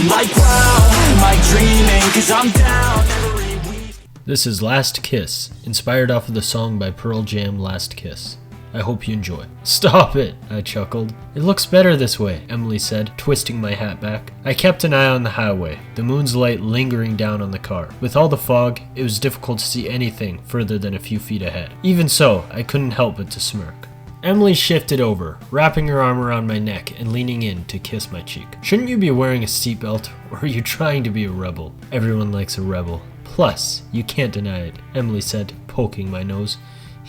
I'm like, wow, am I dreaming? 'Cause I'm down every week. This is Last Kiss, inspired off of the song by Pearl Jam, Last Kiss. I hope you enjoy. Stop it, I chuckled. It looks better this way, Emily said, twisting my hat back. I kept an eye on the highway, the moon's light lingering down on the car. With all the fog, it was difficult to see anything further than a few feet ahead. Even so, I couldn't help but to smirk. Emily shifted over, wrapping her arm around my neck and leaning in to kiss my cheek. Shouldn't you be wearing a seatbelt, or are you trying to be a rebel? Everyone likes a rebel. Plus, you can't deny it, Emily said, poking my nose.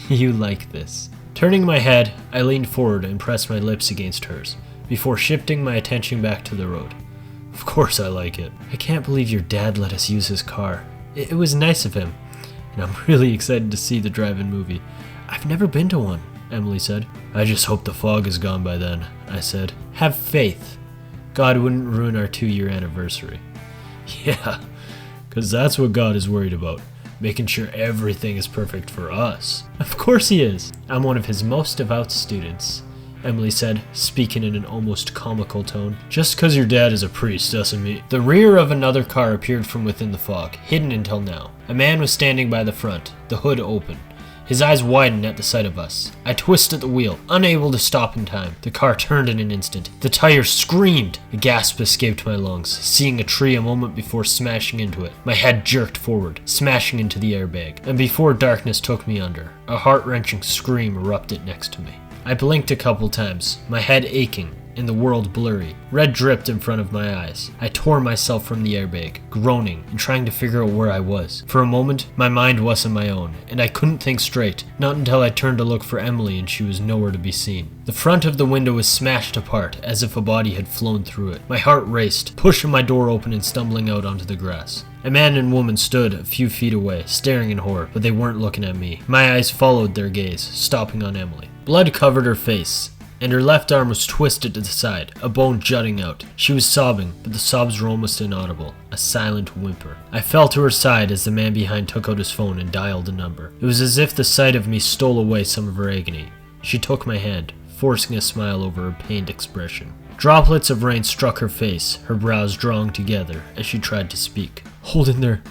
You like this. Turning my head, I leaned forward and pressed my lips against hers, before shifting my attention back to the road. Of course I like it. I can't believe your dad let us use his car. It was nice of him, and I'm really excited to see the drive-in movie. I've never been to one, Emily said. I just hope the fog is gone by then, I said. Have faith. God wouldn't ruin our 2-year anniversary. Yeah, because that's what God is worried about. Making sure everything is perfect for us. Of course he is. I'm one of his most devout students, Emily said, speaking in an almost comical tone. Just because your dad is a priest doesn't mean... The rear of another car appeared from within the fog, hidden until now. A man was standing by the front, the hood open. His eyes widened at the sight of us. I twisted the wheel, unable to stop in time. The car turned in an instant. The tires screamed. A gasp escaped my lungs, seeing a tree a moment before smashing into it. My head jerked forward, smashing into the airbag. And before darkness took me under, a heart-wrenching scream erupted next to me. I blinked a couple times, my head aching, and the world blurry. Red dripped in front of my eyes. I tore myself from the airbag, groaning and trying to figure out where I was. For a moment, my mind wasn't my own, and I couldn't think straight, not until I turned to look for Emily and she was nowhere to be seen. The front of the window was smashed apart, as if a body had flown through it. My heart raced, pushing my door open and stumbling out onto the grass. A man and woman stood a few feet away, staring in horror, but they weren't looking at me. My eyes followed their gaze, stopping on Emily. Blood covered her face, and her left arm was twisted to the side, a bone jutting out. She was sobbing, but the sobs were almost inaudible, a silent whimper. I fell to her side as the man behind took out his phone and dialed a number. It was as if the sight of me stole away some of her agony. She took my hand, forcing a smile over her pained expression. Droplets of rain struck her face, her brows drawing together as she tried to speak. Hold in there.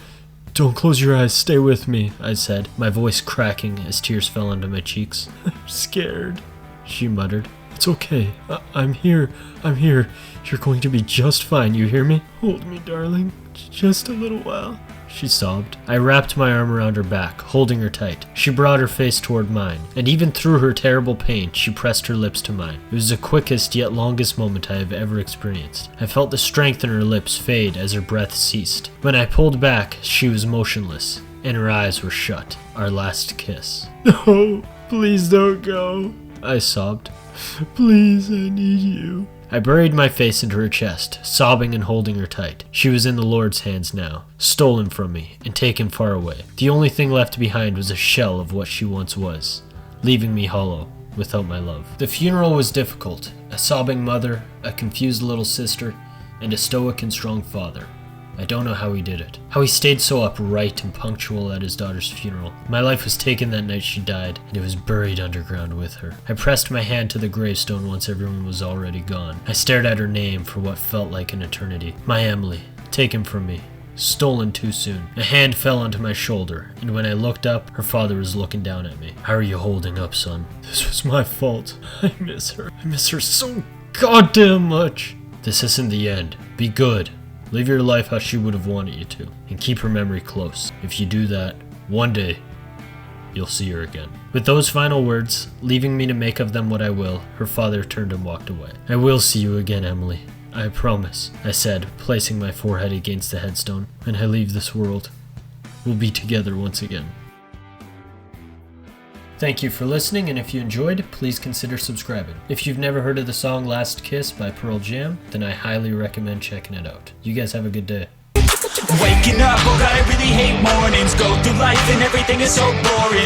Don't close your eyes, stay with me, I said, my voice cracking as tears fell onto my cheeks. I'm scared, she muttered. It's okay. I'm here. You're going to be just fine, you hear me? Hold me, darling. Just a little while, she sobbed. I wrapped my arm around her back, holding her tight. She brought her face toward mine, and even through her terrible pain, she pressed her lips to mine. It was the quickest yet longest moment I have ever experienced. I felt the strength in her lips fade as her breath ceased. When I pulled back, she was motionless, and her eyes were shut. Our last kiss. No, please don't go, I sobbed. Please, I need you. I buried my face into her chest, sobbing and holding her tight. She was in the Lord's hands now, stolen from me and taken far away. The only thing left behind was a shell of what she once was, leaving me hollow without my love. The funeral was difficult. A sobbing mother, a confused little sister, and a stoic and strong father. I don't know how he did it. How he stayed so upright and punctual at his daughter's funeral. My life was taken that night she died, and it was buried underground with her. I pressed my hand to the gravestone once everyone was already gone. I stared at her name for what felt like an eternity. My Emily, taken from me, stolen too soon. A hand fell onto my shoulder, and when I looked up, her father was looking down at me. How are you holding up, son? This was my fault. I miss her. I miss her so goddamn much. This isn't the end. Be good. Live your life how she would have wanted you to, and keep her memory close. If you do that, one day, you'll see her again. With those final words, leaving me to make of them what I will, her father turned and walked away. I will see you again, Emily. I promise, I said, placing my forehead against the headstone. When I leave this world, we'll be together once again. Thank you for listening, and if you enjoyed, please consider subscribing. If you've never heard of the song Last Kiss by Pearl Jam, then I highly recommend checking it out. You guys have a good day. Waking up, oh God, I really hate mornings. Go through life and everything is so boring.